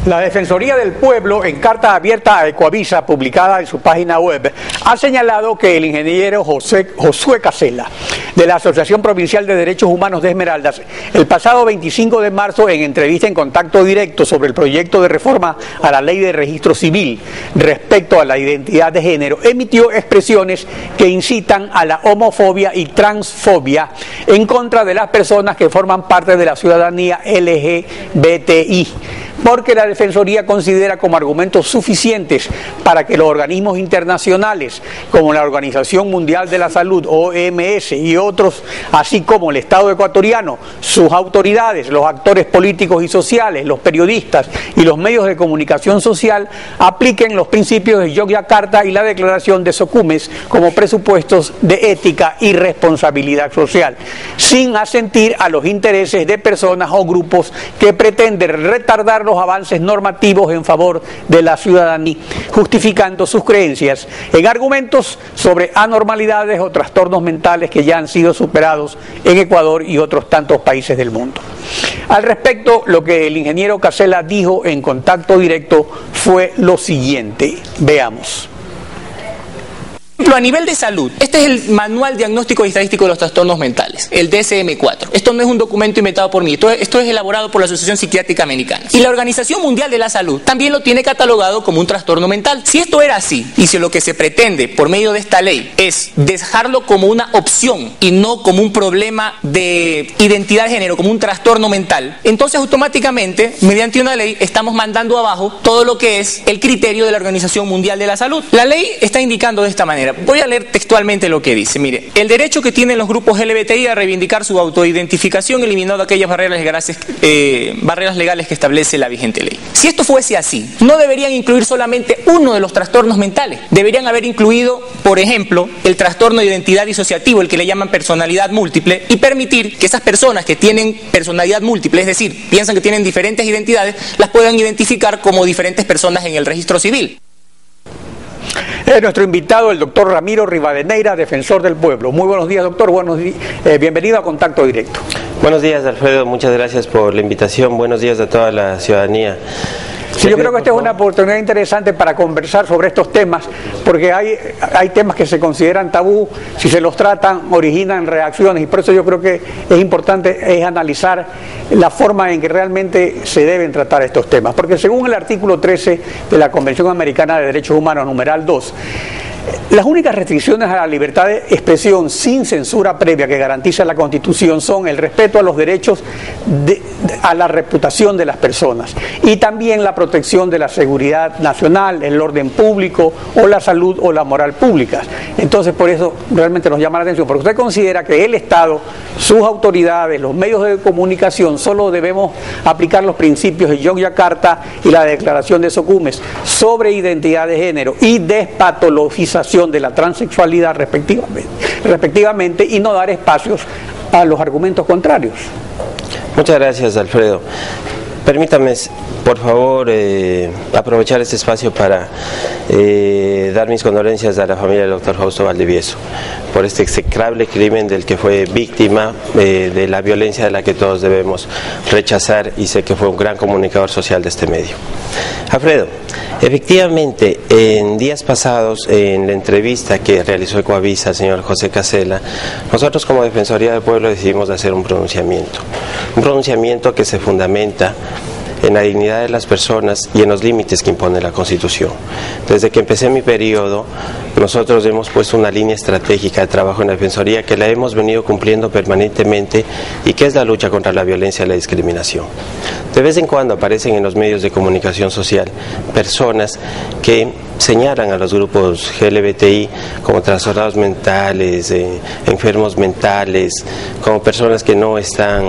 La Defensoría del Pueblo, en carta abierta a Ecoavisa, publicada en su página web, ha señalado que el ingeniero Josué Casella, de la Asociación Provincial de Derechos Humanos de Esmeraldas, el pasado 25 de marzo, en entrevista en Contacto Directo sobre el proyecto de reforma a la Ley de Registro Civil respecto a la identidad de género, emitió expresiones que incitan a la homofobia y transfobia en contra de las personas que forman parte de la ciudadanía LGBTI, porque la Defensoría considera como argumentos suficientes para que los organismos internacionales, como la Organización Mundial de la Salud, OMS, y otros, así como el Estado ecuatoriano, sus autoridades, los actores políticos y sociales, los periodistas y los medios de comunicación social, apliquen los principios de Yogyakarta y la Declaración de Socumes como presupuestos de ética y responsabilidad social, sin asentir a los intereses de personas o grupos que pretenden retardar los avances normativos en favor de la ciudadanía, justificando sus creencias en argumentos sobre anormalidades o trastornos mentales que ya han sido superados en Ecuador y otros tantos países del mundo. Al respecto, lo que el ingeniero Casella dijo en Contacto Directo fue lo siguiente. Veamos. A nivel de salud, este es el Manual Diagnóstico y Estadístico de los Trastornos Mentales, el DSM-4. Esto no es un documento inventado por mí, esto es elaborado por la Asociación Psiquiátrica Americana. Y la Organización Mundial de la Salud también lo tiene catalogado como un trastorno mental. Si esto era así, y si lo que se pretende por medio de esta ley es dejarlo como una opción y no como un problema de identidad de género, como un trastorno mental, entonces automáticamente, mediante una ley, estamos mandando abajo todo lo que es el criterio de la Organización Mundial de la Salud. La ley está indicando de esta manera. Voy a leer textualmente lo que dice. Mire, el derecho que tienen los grupos LGBTI a reivindicar su autoidentificación eliminando aquellas barreras legales que establece la vigente ley. Si esto fuese así, no deberían incluir solamente uno de los trastornos mentales. Deberían haber incluido, por ejemplo, el trastorno de identidad disociativo, el que le llaman personalidad múltiple, y permitir que esas personas que tienen personalidad múltiple, es decir, piensan que tienen diferentes identidades, las puedan identificar como diferentes personas en el registro civil. Nuestro invitado, el doctor Ramiro Rivadeneira, defensor del pueblo. Muy buenos días, doctor. Bienvenido a Contacto Directo. Buenos días, Alfredo. Muchas gracias por la invitación. Buenos días a toda la ciudadanía. Sí, yo creo que esta es una oportunidad interesante para conversar sobre estos temas, porque hay temas que se consideran tabú, si se los tratan, originan reacciones, y por eso yo creo que es importante analizar la forma en que realmente se deben tratar estos temas, porque según el artículo 13 de la Convención Americana de Derechos Humanos, numeral 2, las únicas restricciones a la libertad de expresión sin censura previa que garantiza la Constitución son el respeto a los derechos a la reputación de las personas y también la protección de la seguridad nacional, el orden público o la salud o la moral pública. Entonces, por eso realmente nos llama la atención, porque usted considera que el Estado, sus autoridades, los medios de comunicación, solo debemos aplicar los principios de Yogyakarta y la Declaración de Socumes sobre identidad de género y despatologización de la transexualidad respectivamente, y no dar espacios a los argumentos contrarios. Muchas gracias, Alfredo. Permítame, por favor, aprovechar este espacio para dar mis condolencias a la familia del doctor Fausto Valdivieso por este execrable crimen del que fue víctima, de la violencia de la que todos debemos rechazar, y sé que fue un gran comunicador social de este medio. Alfredo, efectivamente, en días pasados, en la entrevista que realizó Ecoavisa al señor José Casella, nosotros como Defensoría del Pueblo decidimos hacer un pronunciamiento que se fundamenta en la dignidad de las personas y en los límites que impone la Constitución. Desde que empecé mi periodo, nosotros hemos puesto una línea estratégica de trabajo en la Defensoría que la hemos venido cumpliendo permanentemente, y que es la lucha contra la violencia y la discriminación. De vez en cuando aparecen en los medios de comunicación social personas que señalan a los grupos LGBTI como trastornados mentales, enfermos mentales, como personas que no están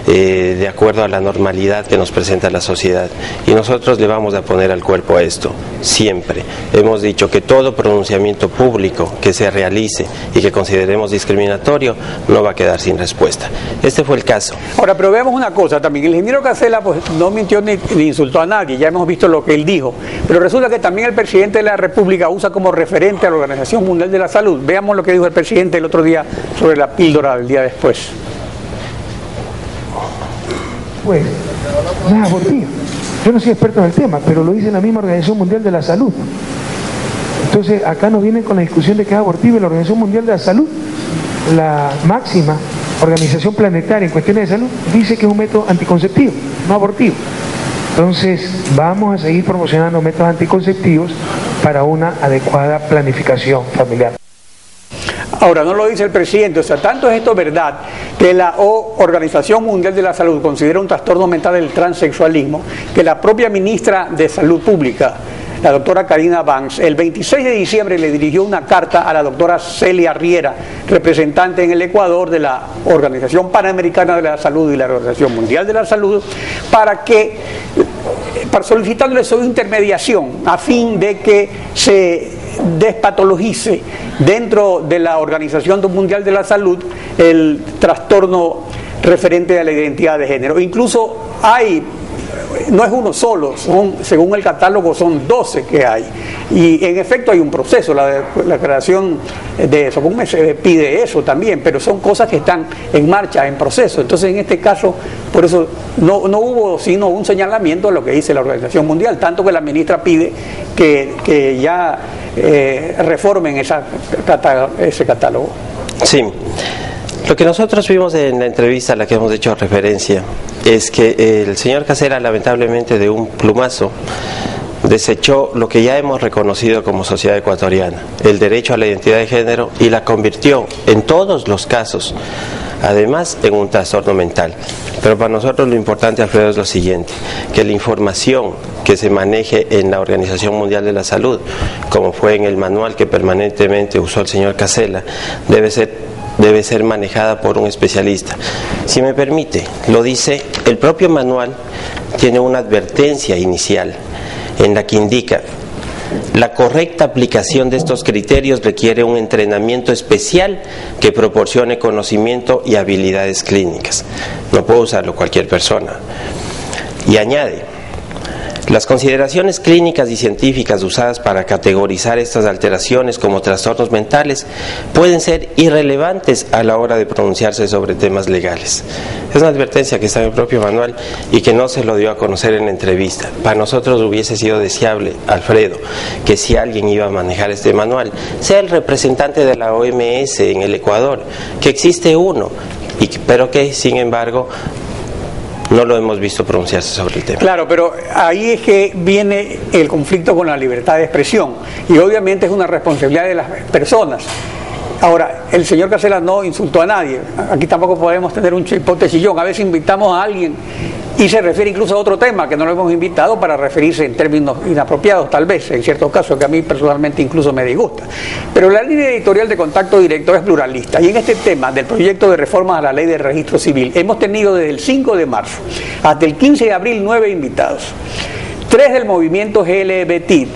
de acuerdo a la normalidad que nos presenta la sociedad. Y nosotros le vamos a poner al cuerpo a esto, siempre. Hemos dicho que todo pronunciamiento público que se realice y que consideremos discriminatorio no va a quedar sin respuesta. Este fue el caso. Ahora, pero veamos una cosa también. El ingeniero Casella pues no mintió ni insultó a nadie, ya hemos visto lo que él dijo, pero resulta que también el presidente de la República usa como referente a la Organización Mundial de la Salud. Veamos lo que dijo el presidente el otro día sobre la píldora del día después. Pues, un abortivo. Yo no soy experto en el tema, pero lo dice la misma Organización Mundial de la Salud. Entonces acá nos vienen con la discusión de que es abortivo, y la Organización Mundial de la Salud, la máxima organización planetaria en cuestiones de salud, dice que es un método anticonceptivo, no abortivo. Entonces vamos a seguir promocionando métodos anticonceptivos para una adecuada planificación familiar. Ahora, no lo dice el presidente, o sea, tanto es esto verdad que la Organización Mundial de la Salud considera un trastorno mental el transexualismo, que la propia ministra de Salud Pública, la doctora Karina Vance, el 26 de diciembre le dirigió una carta a la doctora Celia Riera, representante en el Ecuador de la Organización Panamericana de la Salud y la Organización Mundial de la Salud, para solicitándole su intermediación a fin de que se despatologice dentro de la Organización Mundial de la Salud el trastorno referente a la identidad de género. Incluso no es uno solo, según el catálogo son 12 que hay, y en efecto hay un proceso, la creación de eso, como se pide eso también, pero son cosas que están en marcha, en proceso. Entonces en este caso, por eso no hubo sino un señalamiento a lo que dice la Organización Mundial, tanto que la ministra pide que ya reformen ese catálogo. Sí. Lo que nosotros vimos en la entrevista a la que hemos hecho referencia es que el señor Casela, lamentablemente de un plumazo, desechó lo que ya hemos reconocido como sociedad ecuatoriana, el derecho a la identidad de género, y la convirtió en todos los casos, además, en un trastorno mental. Pero para nosotros lo importante, Alfredo, es lo siguiente: que la información que se maneje en la Organización Mundial de la Salud, como fue en el manual que permanentemente usó el señor Casela, debe ser manejada por un especialista. Si me permite, lo dice el propio manual, tiene una advertencia inicial en la que indica: la correcta aplicación de estos criterios requiere un entrenamiento especial que proporcione conocimiento y habilidades clínicas. No puede usarlo cualquier persona. Y añade: las consideraciones clínicas y científicas usadas para categorizar estas alteraciones como trastornos mentales pueden ser irrelevantes a la hora de pronunciarse sobre temas legales. Es una advertencia que está en el propio manual y que no se lo dio a conocer en la entrevista. Para nosotros hubiese sido deseable, Alfredo, que si alguien iba a manejar este manual, sea el representante de la OMS en el Ecuador, que existe uno, pero que sin embargo no lo hemos visto pronunciarse sobre el tema. Claro, pero ahí es que viene el conflicto con la libertad de expresión, y obviamente es una responsabilidad de las personas. Ahora, el señor Casela no insultó a nadie, aquí tampoco podemos tener un chipote chillón. A veces invitamos a alguien y se refiere incluso a otro tema que no lo hemos invitado para referirse en términos inapropiados, tal vez, en ciertos casos, que a mí personalmente incluso me disgusta. Pero la línea editorial de Contacto Directo es pluralista, y en este tema del proyecto de reforma a la ley de registro civil hemos tenido desde el 5 de marzo hasta el 15 de abril 9 invitados. 3 del movimiento LGBTI,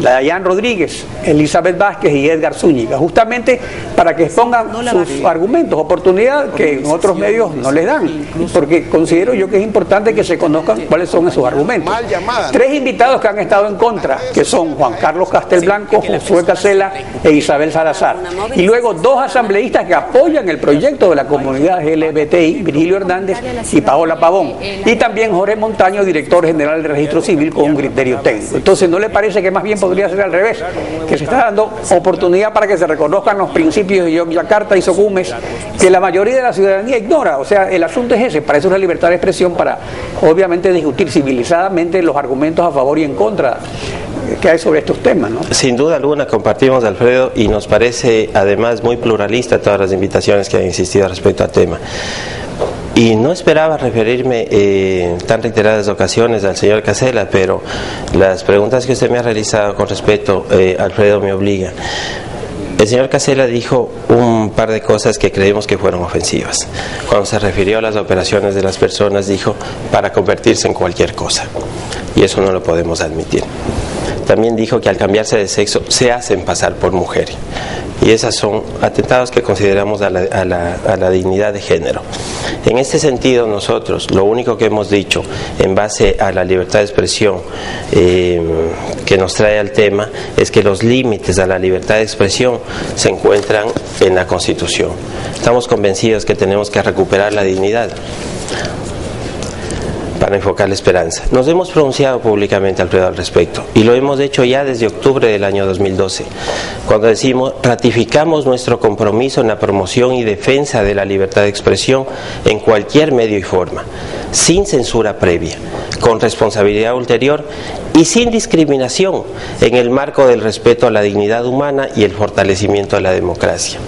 Dayan Rodríguez, Elizabeth Vázquez y Edgar Zúñiga, justamente para que expongan sus argumentos, oportunidad que en otros medios no les dan, porque considero yo que es importante que se conozcan cuáles son esos argumentos. 3 invitados que han estado en contra, que son Juan Carlos Castelblanco, Josué Casela e Isabel Salazar, y luego 2 asambleístas que apoyan el proyecto de la comunidad LGBTI, Virgilio Hernández y Paola Pavón, y también Jorge Montaño, director general de registro civil, con un criterio técnico. Entonces, ¿no le parece que más bien podría ser al revés? Que se está dando oportunidad para que se reconozcan los principios de Yogyakarta y Socumes, que la mayoría de la ciudadanía ignora. O sea, el asunto es ese, para eso es la libertad de expresión, para obviamente discutir civilizadamente los argumentos a favor y en contra que hay sobre estos temas, ¿no? Sin duda alguna compartimos, Alfredo, y nos parece además muy pluralista todas las invitaciones que han insistido respecto al tema. Y no esperaba referirme tan reiteradas ocasiones al señor Casela, pero las preguntas que usted me ha realizado con respecto, Alfredo, me obligan. El señor Casela dijo un par de cosas que creemos que fueron ofensivas. Cuando se refirió a las operaciones de las personas, dijo para convertirse en cualquier cosa, y eso no lo podemos admitir. También dijo que al cambiarse de sexo se hacen pasar por mujer, y esos son atentados que consideramos a la dignidad de género. En este sentido, nosotros lo único que hemos dicho en base a la libertad de expresión que nos trae al tema es que los límites a la libertad de expresión se encuentran en la Constitución. Estamos convencidos que tenemos que recuperar la dignidad. para enfocar la esperanza. Nos hemos pronunciado públicamente, Alfredo, al respecto, y lo hemos hecho ya desde octubre del año 2012, cuando decimos: ratificamos nuestro compromiso en la promoción y defensa de la libertad de expresión en cualquier medio y forma, sin censura previa, con responsabilidad ulterior y sin discriminación, en el marco del respeto a la dignidad humana y el fortalecimiento de la democracia.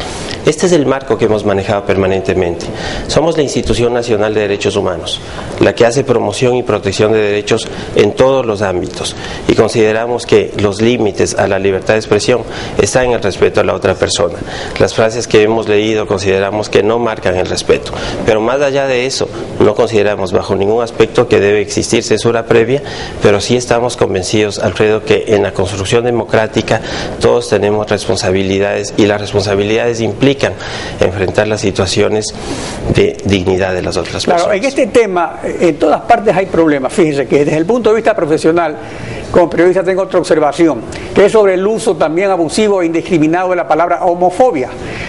Este es el marco que hemos manejado permanentemente. Somos la Institución Nacional de Derechos Humanos, la que hace promoción y protección de derechos en todos los ámbitos, y consideramos que los límites a la libertad de expresión están en el respeto a la otra persona. Las frases que hemos leído consideramos que no marcan el respeto, pero más allá de eso, no consideramos bajo ningún aspecto que debe existir censura previa, pero sí estamos convencidos, Alfredo, que en la construcción democrática todos tenemos responsabilidades, y las responsabilidades implican enfrentar las situaciones de dignidad de las otras personas. Claro, en este tema, en todas partes hay problemas. Fíjense que desde el punto de vista profesional, como periodista tengo otra observación, que es sobre el uso también abusivo e indiscriminado de la palabra homofobia.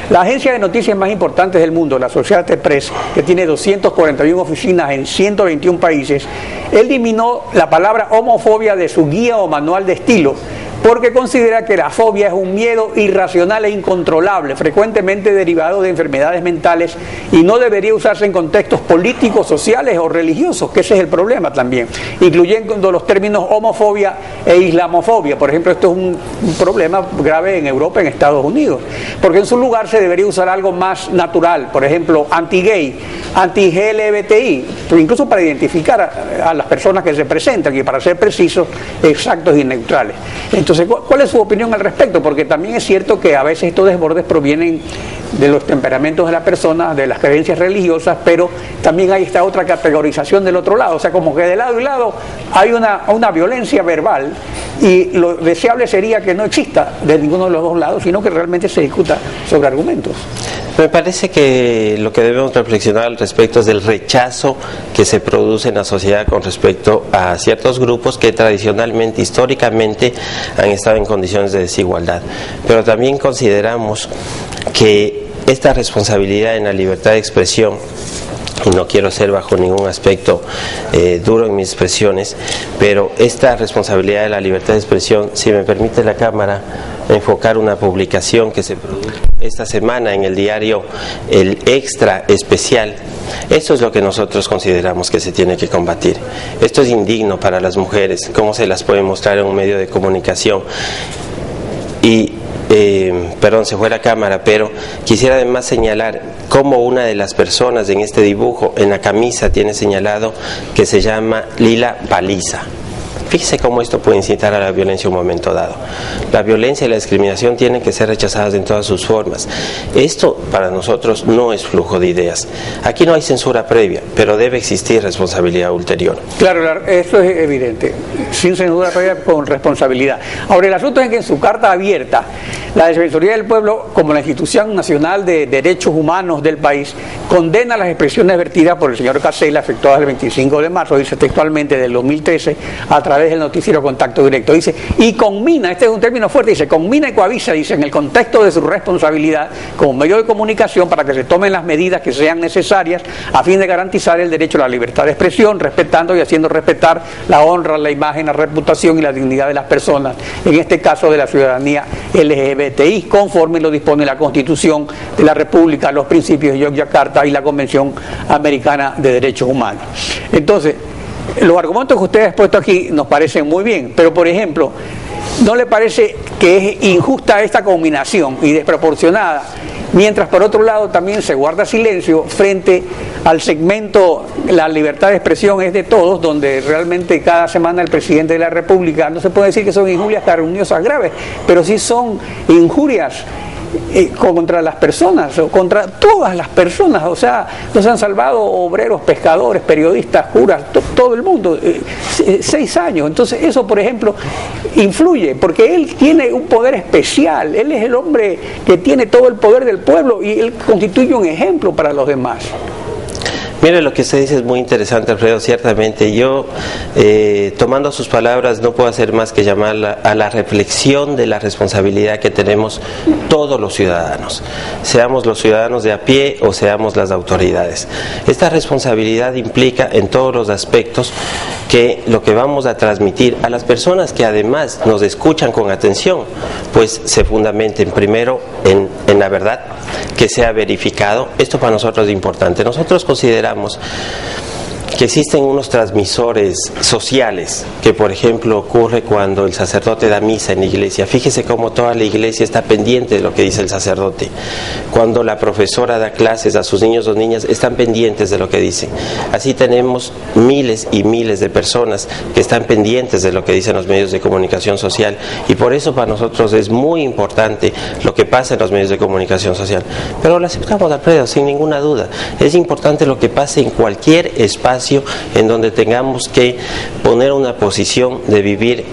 La agencia de noticias más importante del mundo, la Associated Press, que tiene 241 oficinas en 121 países, eliminó la palabra homofobia de su guía o manual de estilo, porque considera que la fobia es un miedo irracional e incontrolable, frecuentemente derivado de enfermedades mentales, y no debería usarse en contextos políticos, sociales o religiosos, que ese es el problema también, incluyendo los términos homofobia e islamofobia. Por ejemplo, esto es un problema grave en Europa, en Estados Unidos, porque en su lugar se debería usar algo más natural, por ejemplo, anti-gay, anti-LGBTI, incluso para identificar a las personas que se presentan y para ser precisos, exactos y neutrales. Entonces, ¿cuál es su opinión al respecto? Porque también es cierto que a veces estos desbordes provienen de los temperamentos de la persona, de las creencias religiosas, pero también hay esta otra categorización del otro lado. O sea, como que de lado y lado hay una violencia verbal, y lo deseable sería que no exista de ninguno de los dos lados, sino que realmente se discuta sobre argumentos. Me parece que lo que debemos reflexionar al respecto es del rechazo que se produce en la sociedad con respecto a ciertos grupos que tradicionalmente, históricamente, han estado en condiciones de desigualdad. Pero también consideramos que esta responsabilidad en la libertad de expresión, y no quiero ser bajo ningún aspecto duro en mis expresiones, pero esta responsabilidad de la libertad de expresión, si me permite la cámara enfocar una publicación que se produjo esta semana en el diario El Extra Especial, esto es lo que nosotros consideramos que se tiene que combatir. Esto es indigno para las mujeres, cómo se las puede mostrar en un medio de comunicación. Y perdón, se fue la cámara, pero quisiera además señalar cómo una de las personas en este dibujo, en la camisa, tiene señalado que se llama Lila Paliza. Fíjese cómo esto puede incitar a la violencia en un momento dado. La violencia y la discriminación tienen que ser rechazadas en todas sus formas. Esto para nosotros no es flujo de ideas. Aquí no hay censura previa, pero debe existir responsabilidad ulterior. Claro, eso es evidente. Sin censura previa, con responsabilidad. Ahora, el asunto es que en su carta abierta, la Defensoría del Pueblo, como la institución nacional de derechos humanos del país, condena las expresiones vertidas por el señor Casella, efectuadas el 25 de marzo, dice textualmente, del 2013, a través del noticiero Contacto Directo. Dice, y conmina, este es un término fuerte, dice, conmina y coavisa, dice, en el contexto de su responsabilidad como medio de comunicación, para que se tomen las medidas que sean necesarias a fin de garantizar el derecho a la libertad de expresión, respetando y haciendo respetar la honra, la imagen, la reputación y la dignidad de las personas, en este caso de la ciudadanía LGBTI, conforme lo dispone la Constitución de la República, los principios de Yogyakarta y la Convención Americana de Derechos Humanos. Entonces, los argumentos que usted ha expuesto aquí nos parecen muy bien, pero por ejemplo, ¿no le parece que es injusta esta combinación y desproporcionada, mientras por otro lado también se guarda silencio frente al segmento la libertad de expresión es de todos, donde realmente cada semana el presidente de la República, no se puede decir que son injurias calumniosas graves, pero sí son injurias contra las personas, o contra todas las personas? O sea, nos han salvado obreros, pescadores, periodistas, curas, todo el mundo, 6 años. Entonces eso, por ejemplo, influye, porque él tiene un poder especial, él es el hombre que tiene todo el poder del pueblo y él constituye un ejemplo para los demás. Mire, lo que usted dice es muy interesante, Alfredo. Ciertamente yo, tomando sus palabras, no puedo hacer más que llamar a la reflexión de la responsabilidad que tenemos todos los ciudadanos, seamos los ciudadanos de a pie o seamos las autoridades. Esta responsabilidad implica en todos los aspectos que lo que vamos a transmitir a las personas que además nos escuchan con atención, pues se fundamenten primero en la verdad, que sea verificado. Esto para nosotros es importante. Nosotros consideramos que existen unos transmisores sociales, que por ejemplo ocurre cuando el sacerdote da misa en la iglesia. Fíjese cómo toda la iglesia está pendiente de lo que dice el sacerdote. Cuando la profesora da clases a sus niños o niñas, están pendientes de lo que dicen. Así tenemos miles y miles de personas que están pendientes de lo que dicen los medios de comunicación social, y por eso para nosotros es muy importante lo que pasa en los medios de comunicación social. Pero lo aceptamos, Alfredo, sin ninguna duda. Es importante lo que pase en cualquier espacio en donde tengamos que poner una posición de vivir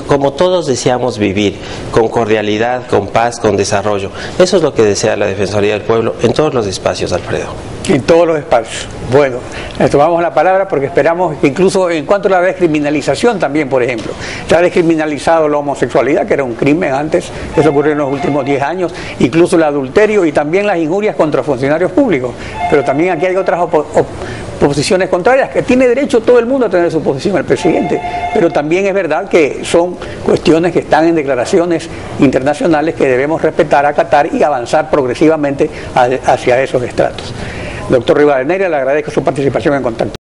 como todos deseamos vivir, con cordialidad, con paz, con desarrollo. Eso es lo que desea la Defensoría del Pueblo en todos los espacios, Alfredo. En todos los espacios. Bueno, tomamos la palabra porque esperamos que incluso en cuanto a la descriminalización también, por ejemplo, se ha descriminalizado la homosexualidad, que era un crimen antes, eso ocurrió en los últimos 10 años, incluso el adulterio y también las injurias contra funcionarios públicos. Pero también aquí hay otras posiciones contrarias, que tiene derecho todo el mundo a tener su posición, el presidente, pero también es verdad que son cuestiones que están en declaraciones internacionales que debemos respetar, acatar y avanzar progresivamente hacia esos estratos. Doctor Rivadeneira, le agradezco su participación en Contacto.